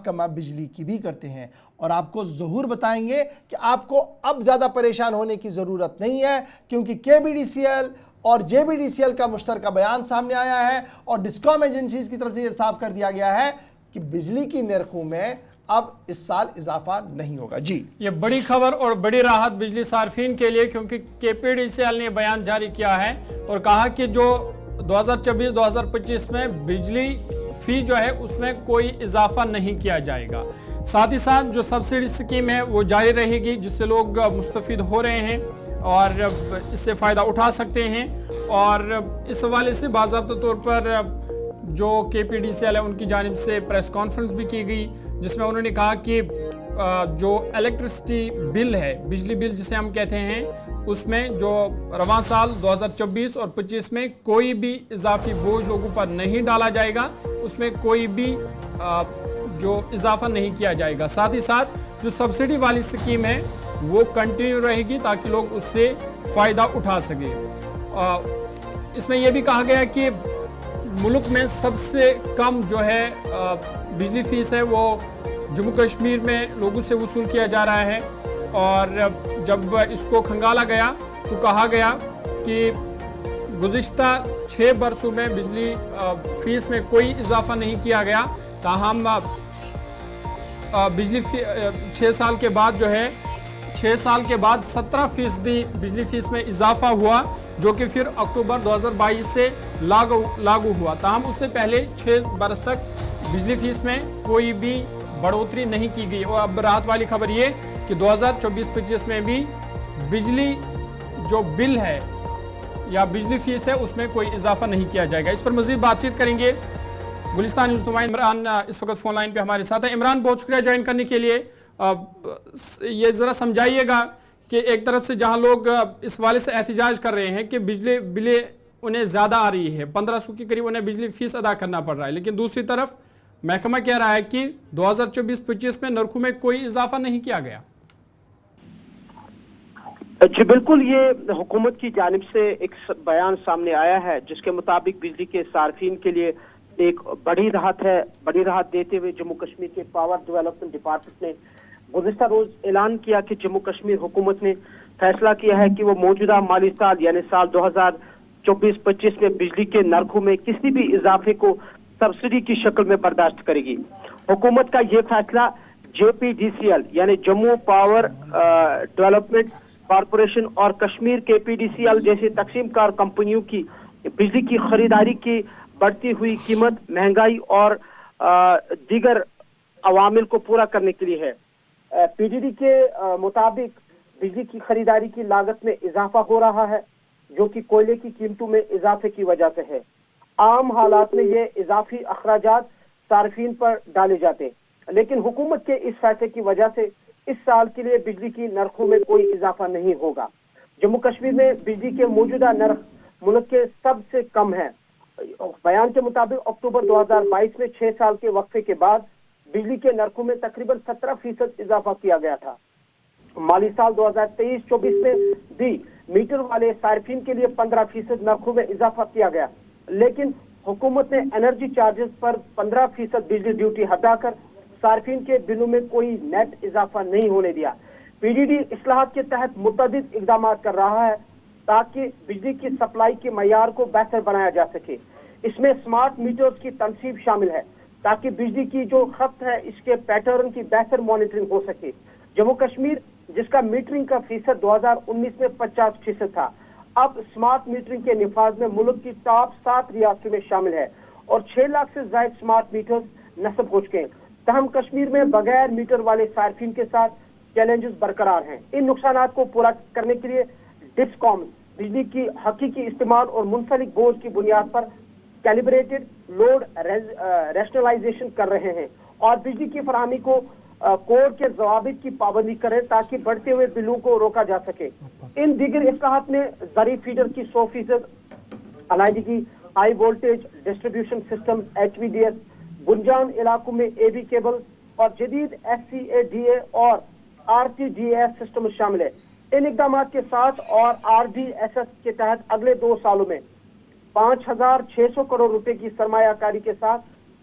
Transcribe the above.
محکمہ بجلی کی بھی کرتے ہیں، اور آپ کو ظہور بتائیں گے کہ آپ کو اب زیادہ پریشان ہونے کی ضرورت نہیں ہے، کیونکہ KBDCL اور JBDCL کا مشترکہ بیان سامنے آیا ہے اور ڈسکام ایجنسیز کی طرف سے یہ صاف کر دیا گیا ہے کہ بجلی کی نرخوں میں اب اس سال اضافہ نہیں ہوگا۔ جی، یہ بڑی خبر اور بڑی راحت بجلی صارفین کے لیے، کیونکہ KPDCL نے بیان جاری کیا ہے اور کہا کہ جو 2024-2025 میں بجلی فی جو ہے اس میں کوئی اضافہ نہیں کیا جائے گا۔ ساتھ ہی ساتھ جو سبسڈی سکیم ہے وہ جاری رہے گی، جس سے لوگ مستفید ہو رہے ہیں اور اس سے فائدہ اٹھا سکتے ہیں۔ اور اس حوالے سے باضابطہ طور پر جو KPDCL ہے ان کی جانب سے پریس کانفرنس بھی کی گئی، جس میں انہوں نے کہا کہ جو الیکٹرسٹی بل ہے، بجلی بل جسے ہم کہتے ہیں، اس میں جو رواں سال 2024 اور 25 میں کوئی بھی اضافی بوجھ لوگوں پر نہیں ڈالا جائے گا، اس میں کوئی بھی جو اضافہ نہیں کیا جائے گا۔ ساتھ ہی ساتھ جو سبسڈی والی سکیم ہے وہ کنٹینیو رہے گی تاکہ لوگ اس سے فائدہ اٹھا سکیں۔ اس میں یہ بھی کہا گیا کہ ملک میں سب سے کم جو ہے بجلی فیس ہے وہ جموں کشمیر میں لوگوں سے وصول کیا جا رہا ہے، اور جب اس کو کھنگالا گیا تو کہا گیا کہ گزشتہ 6 برسوں میں بجلی فیس میں کوئی اضافہ نہیں کیا گیا، تاہم بجلی 6 سال کے بعد جو ہے 6 سال کے بعد 17% بجلی فیس میں اضافہ ہوا، جو کہ پھر اکتوبر 2022 سے لاگو ہوا۔ تاہم اس سے پہلے 6 برس تک بجلی فیس میں کوئی بھی بڑھوتری نہیں کی گئی۔ اور اب راحت والی خبر یہ کہ 2024-25 میں بھی بجلی جو بل ہے یا بجلی فیس ہے اس میں کوئی اضافہ نہیں کیا جائے گا۔ اس پر مزید بات چیت کریں گے۔ گلستان نیوز نمائندہ عمران اس وقت فون لائن پہ ہمارے ساتھ ہے۔ عمران، بہت شکریہ جوائن کرنے کے لیے۔ یہ ذرا سمجھائیے گا کہ ایک طرف سے جہاں لوگ اس والے سے احتجاج کر رہے ہیں کہ بجلی بلیں انہیں زیادہ آ رہی ہے، 1500 کے قریب انہیں بجلی فیس ادا کرنا پڑ رہا ہے، لیکن دوسری طرف محکمہ کہہ رہا ہے کہ 2024-25 میں نرخوں میں کوئی اضافہ نہیں کیا گیا۔ جی بالکل، یہ حکومت کی جانب سے ایک بیان سامنے آیا ہے جس کے مطابق بجلی کے صارفین کے لیے ایک بڑی راحت ہے۔ بڑی راحت دیتے ہوئے جموں کشمیر کے پاور ڈیولپمنٹ ڈپارٹمنٹ نے گزشتہ روز اعلان کیا کہ جموں کشمیر حکومت نے فیصلہ کیا ہے کہ وہ موجودہ مالی سال یعنی سال 2024-25 میں بجلی کے نرخوں میں کسی بھی اضافے کو سبسڈی کی شکل میں برداشت کرے گی۔ حکومت کا یہ فیصلہ JPDCL یعنی جموں پاور ڈیولپمنٹ کارپوریشن اور کشمیر KPDCL جیسی تقسیم کار کمپنیوں کی بجلی کی خریداری کی بڑھتی ہوئی قیمت، مہنگائی اور دیگر عوامل کو پورا کرنے کے لیے ہے۔ PDD کے مطابق بجلی کی خریداری کی لاگت میں اضافہ ہو رہا ہے، جو کہ کوئلے کی قیمتوں میں اضافے کی وجہ سے ہے۔ عام حالات میں یہ اضافی اخراجات صارفین پر ڈالے جاتے ہیں، لیکن حکومت کے اس فیصلے کی وجہ سے اس سال کے لیے بجلی کی نرخوں میں کوئی اضافہ نہیں ہوگا۔ جموں کشمیر میں بجلی کے موجودہ نرخ ملک کے سب سے کم ہے۔ بیان کے مطابق اکتوبر 2022 میں 6 سال کے وقفے کے بعد بجلی کے نرخوں میں تقریباً 17% اضافہ کیا گیا تھا۔ مالی سال 2023-24 میں بھی میٹر والے صارفین کے لیے 15% نرخوں میں اضافہ کیا گیا، لیکن حکومت نے انرجی چارجز پر 15% بجلی ڈیوٹی ہٹا کر صارفین کے بلوں میں کوئی نیٹ اضافہ نہیں ہونے دیا۔ PDD اصلاحات کے تحت متعدد اقدامات کر رہا ہے تاکہ بجلی کی سپلائی کے معیار کو بہتر بنایا جا سکے۔ اس میں سمارٹ میٹرز کی تنصیب شامل ہے تاکہ بجلی کی جو خپت ہے اس کے پیٹرن کی بہتر مانیٹرنگ ہو سکے۔ جموں کشمیر جس کا میٹرنگ کا فیصد 2019 میں 50% تھا، اب سمارٹ میٹرنگ کے نفاذ میں ملک کی ٹاپ 7 ریاستوں میں شامل ہے اور 6 لاکھ سے زائد سمارٹ میٹرز نصب ہو چکے ہیں۔ تاہم کشمیر میں بغیر میٹر والے صارفین کے ساتھ چیلنجز برقرار ہیں۔ ان نقصانات کو پورا کرنے کے لیے ڈسکام بجلی کی حقیقی استعمال اور منسلک بوجھ کی بنیاد پر کیلیبریٹڈ لوڈ ریشنلائزیشن کر رہے ہیں اور بجلی کی فراہمی کو کوڈ کے ضوابط کی پابندی کرے تاکہ بڑھتے ہوئے بلوں کو روکا جا سکے۔ ان دیگر اصلاحات میں زرعی فیڈر کی 100% علیحدگی، high voltage distribution system HVDS، گنجان علاقوں میں AB کیبل اور جدید FCADA اور RTDS سسٹم شامل ہے۔ ان اقدامات کے ساتھ اور RDSS کے تحت اگلے 2 سالوں میں 5600 کروڑ روپے کی سرمایہ کاری کے ساتھ